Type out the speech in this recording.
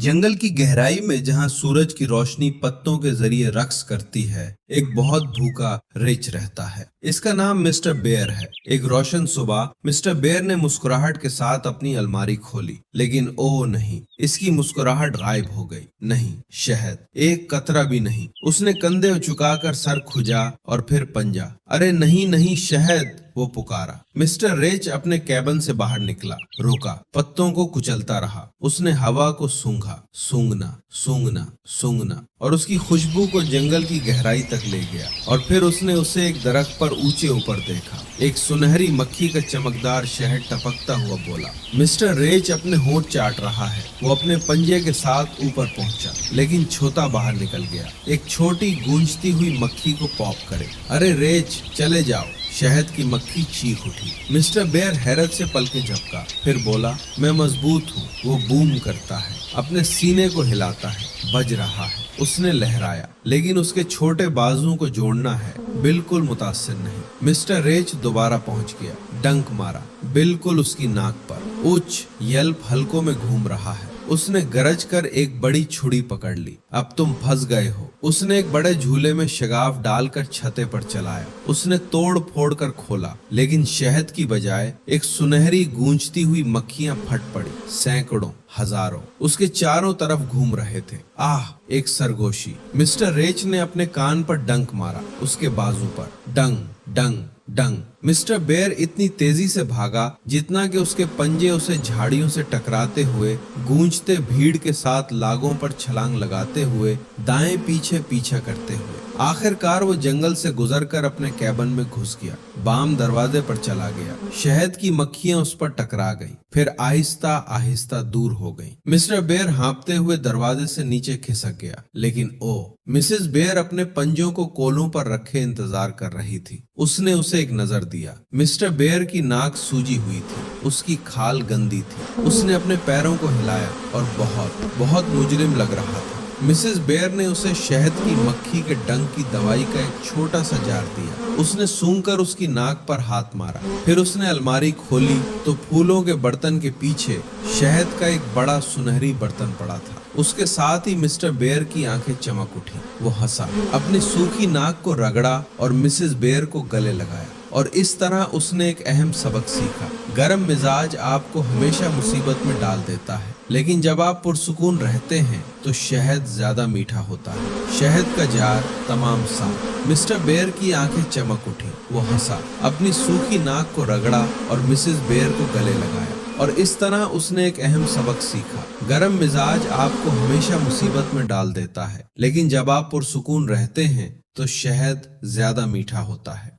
जंगल की गहराई में जहां सूरज की रोशनी पत्तों के जरिए रक्स करती है, एक बहुत भूखा रिच रहता है। इसका नाम मिस्टर बेयर है। एक रोशन सुबह मिस्टर बेयर ने मुस्कुराहट के साथ अपनी अलमारी खोली, लेकिन ओ नहीं, इसकी मुस्कुराहट गायब हो गई। नहीं शहद, एक कतरा भी नहीं। उसने कंधे झुकाकर सर खुजा और फिर पंजा। अरे नहीं नहीं शहद, वो पुकारा। मिस्टर रेच अपने कैबिन से बाहर निकला, रुका, पत्तों को कुचलता रहा। उसने हवा को सूंघा, सूंघना सूंघना सूंघना, और उसकी खुशबू को जंगल की गहराई तक ले गया। और फिर उसने उसे एक दरख्त पर ऊंचे ऊपर देखा। एक सुनहरी मक्खी का चमकदार शहद टपकता हुआ बोला। मिस्टर रेच अपने होंठ चाट रहा है। वो अपने पंजे के साथ ऊपर पहुंचा, लेकिन छोटा बाहर निकल गया। एक छोटी गूंजती हुई मक्खी को पॉप करे। अरे रेच, चले जाओ, शहद की मक्खी चीख उठी। मिस्टर बेयर हैरत से पलके झपका, फिर बोला, मैं मजबूत हूँ। वो बूम करता है, अपने सीने को हिलाता है, बज रहा है। उसने लहराया, लेकिन उसके छोटे बाजुओं को जोड़ना है, बिल्कुल मुतासिर नहीं। मिस्टर रेच दोबारा पहुंच गया, डंक मारा, बिल्कुल उसकी नाक पर। उच्च यल्प हलकों में घूम रहा है। उसने गरज कर एक बड़ी छुरी पकड़ ली। अब तुम फंस गए हो। उसने एक बड़े झूले में शगाफ डालकर छते पर चलाया। उसने तोड़ फोड़ कर खोला, लेकिन शहद की बजाय एक सुनहरी गूंजती हुई मक्खियां फट पड़ी। सैकड़ों, हजारों उसके चारों तरफ घूम रहे थे। आह, एक सरगोशी। मिस्टर रेच ने अपने कान पर डंक मारा, उसके बाजू पर। डंग डंग डंग। मिस्टर बेयर इतनी तेजी से भागा जितना कि उसके पंजे उसे झाड़ियों से टकराते हुए, गूंजते भीड़ के साथ लागों पर छलांग लगाते हुए, दाएं पीछे पीछा करते हुए। आखिरकार वो जंगल से गुजरकर अपने कैबिन में घुस गया, बाम दरवाजे पर चला गया। शहद की मक्खियां उस पर टकरा गईं, फिर आहिस्ता आहिस्ता दूर हो गईं। मिस्टर बेयर हाँफते हुए दरवाजे से नीचे खिसक गया, लेकिन ओ, मिसेस बेयर अपने पंजों को कोलों पर रखे इंतजार कर रही थी। उसने उसे एक नजर दिया। मिस्टर बेयर की नाक सूजी हुई थी, उसकी खाल गंदी थी। उसने अपने पैरों को हिलाया और बहुत बहुत मुजरिम लग रहा था। मिसेस बेयर ने उसे शहद की मक्खी के डंक की दवाई का एक छोटा सा जार दिया। उसने सूंघकर उसकी नाक पर हाथ मारा। फिर उसने अलमारी खोली तो फूलों के बर्तन के पीछे शहद का एक बड़ा सुनहरी बर्तन पड़ा था। उसके साथ ही मिस्टर बेयर की आंखें चमक उठी। वो हंसा, अपनी सूखी नाक को रगड़ा और मिसेस बेयर को गले लगाया। और इस तरह उसने एक अहम सबक सीखा। गर्म मिजाज आपको हमेशा मुसीबत में डाल देता है, लेकिन जब आप पुरसुकून रहते हैं तो शहद ज्यादा मीठा होता है। शहद का जार तमाम साफ। मिस्टर बेयर की आंखें चमक उठी। वो हंसा, अपनी सूखी नाक को रगड़ा और मिसेस बेयर को गले लगाया। और इस तरह उसने एक अहम सबक सीखा। गर्म मिजाज आपको हमेशा मुसीबत में डाल देता है, लेकिन जब आप पुरसुकून रहते हैं तो शहद ज्यादा मीठा होता है।